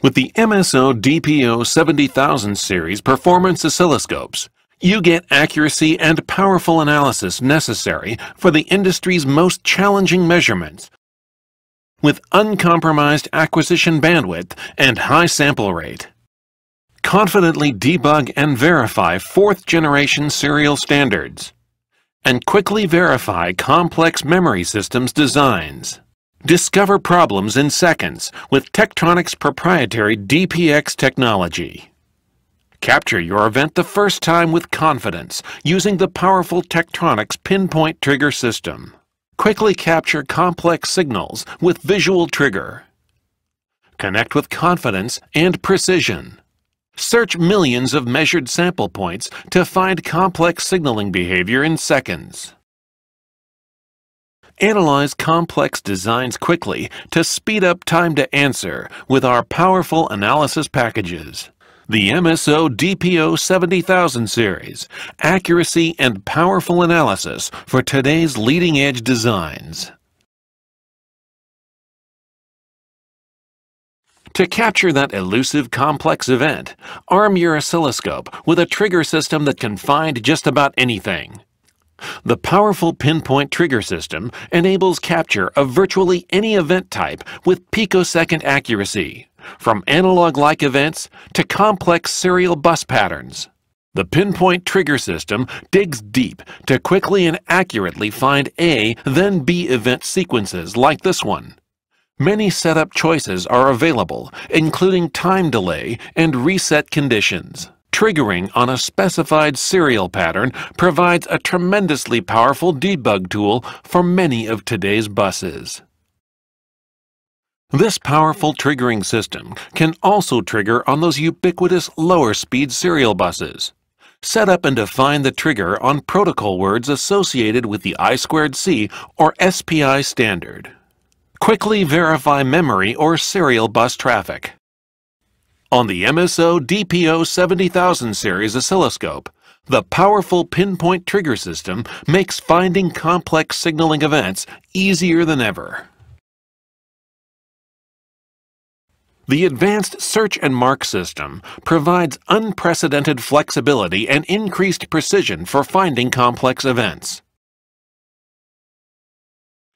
With the MSO DPO70000 Series performance oscilloscopes, you get accuracy and powerful analysis necessary for the industry's most challenging measurements, with uncompromised acquisition bandwidth and high sample rate. Confidently debug and verify 4th-generation serial standards, and quickly verify complex memory systems designs. Discover problems in seconds with Tektronix proprietary DPX technology. Capture your event the first time with confidence using the powerful Tektronix pinpoint trigger system. Quickly capture complex signals with visual trigger. Connect with confidence and precision. Search millions of measured sample points to find complex signaling behavior in seconds. Analyze complex designs quickly to speed up time to answer with our powerful analysis packages. The MSO DPO70000 Series, accuracy and powerful analysis for today's leading-edge designs. To capture that elusive complex event, arm your oscilloscope with a trigger system that can find just about anything. The powerful pinpoint trigger system enables capture of virtually any event type with picosecond accuracy, from analog-like events to complex serial bus patterns. The pinpoint trigger system digs deep to quickly and accurately find A, then B event sequences like this one. Many setup choices are available, including time delay and reset conditions. Triggering on a specified serial pattern provides a tremendously powerful debug tool for many of today's buses. This powerful triggering system can also trigger on those ubiquitous lower-speed serial buses. Set up and define the trigger on protocol words associated with the I2C or SPI standard. Quickly verify memory or serial bus traffic. On the MSO DPO70000 Series oscilloscope, the powerful pinpoint trigger system makes finding complex signaling events easier than ever. The advanced search and mark system provides unprecedented flexibility and increased precision for finding complex events.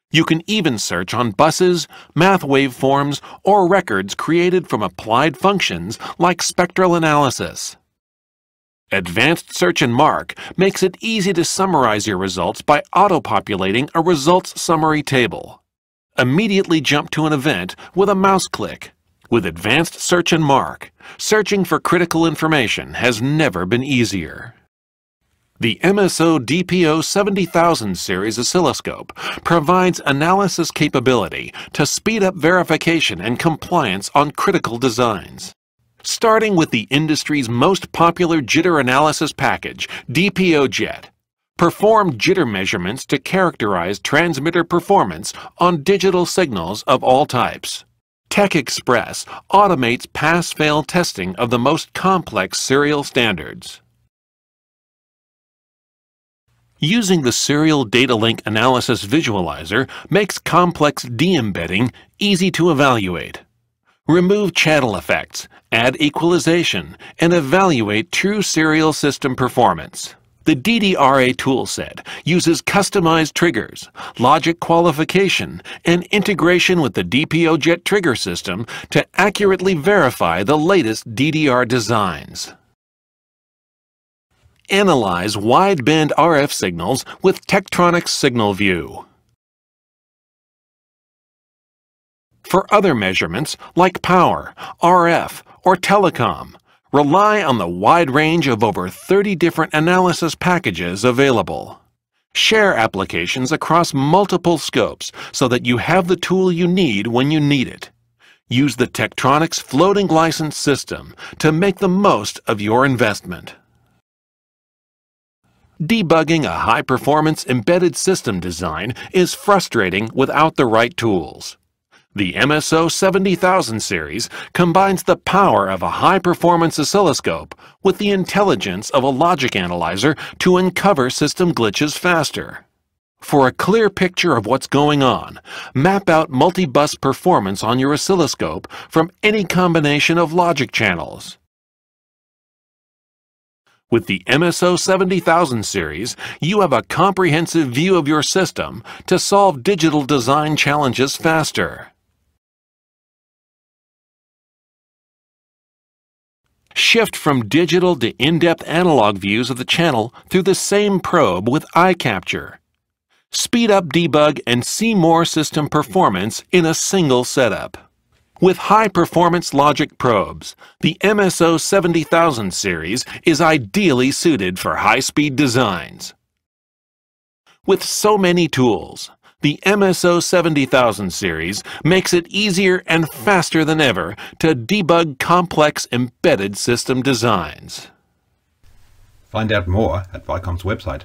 You can even search on buses, math waveforms, or records created from applied functions like spectral analysis. Advanced Search and Mark makes it easy to summarize your results by auto-populating a results summary table. Immediately jump to an event with a mouse click. With Advanced Search and Mark, searching for critical information has never been easier. The MSO DPO70000 Series oscilloscope provides analysis capability to speed up verification and compliance on critical designs. Starting with the industry's most popular jitter analysis package, DPO-JET, perform jitter measurements to characterize transmitter performance on digital signals of all types. TechExpress automates pass-fail testing of the most complex serial standards. Using the Serial Data Link Analysis Visualizer makes complex de-embedding easy to evaluate. Remove channel effects, add equalization, and evaluate true serial system performance. The DDRA toolset uses customized triggers, logic qualification, and integration with the DPO-JET trigger system to accurately verify the latest DDR designs. Analyze wideband RF signals with Tektronix Signal View. For other measurements like power, RF, or telecom, rely on the wide range of over 30 different analysis packages available. Share applications across multiple scopes so that you have the tool you need when you need it. Use the Tektronix floating license system to make the most of your investment. Debugging a high-performance embedded system design is frustrating without the right tools. The MSO 70000 Series combines the power of a high-performance oscilloscope with the intelligence of a logic analyzer to uncover system glitches faster. For a clear picture of what's going on, map out multi-bus performance on your oscilloscope from any combination of logic channels. With the MSO 70000 series, you have a comprehensive view of your system to solve digital design challenges faster. Shift from digital to in-depth analog views of the channel through the same probe with eye capture. Speed up debug and see more system performance in a single setup. With high-performance logic probes, the MSO 70000 series is ideally suited for high-speed designs. With so many tools, the MSO 70000 series makes it easier and faster than ever to debug complex embedded system designs. Find out more at Vicom's website.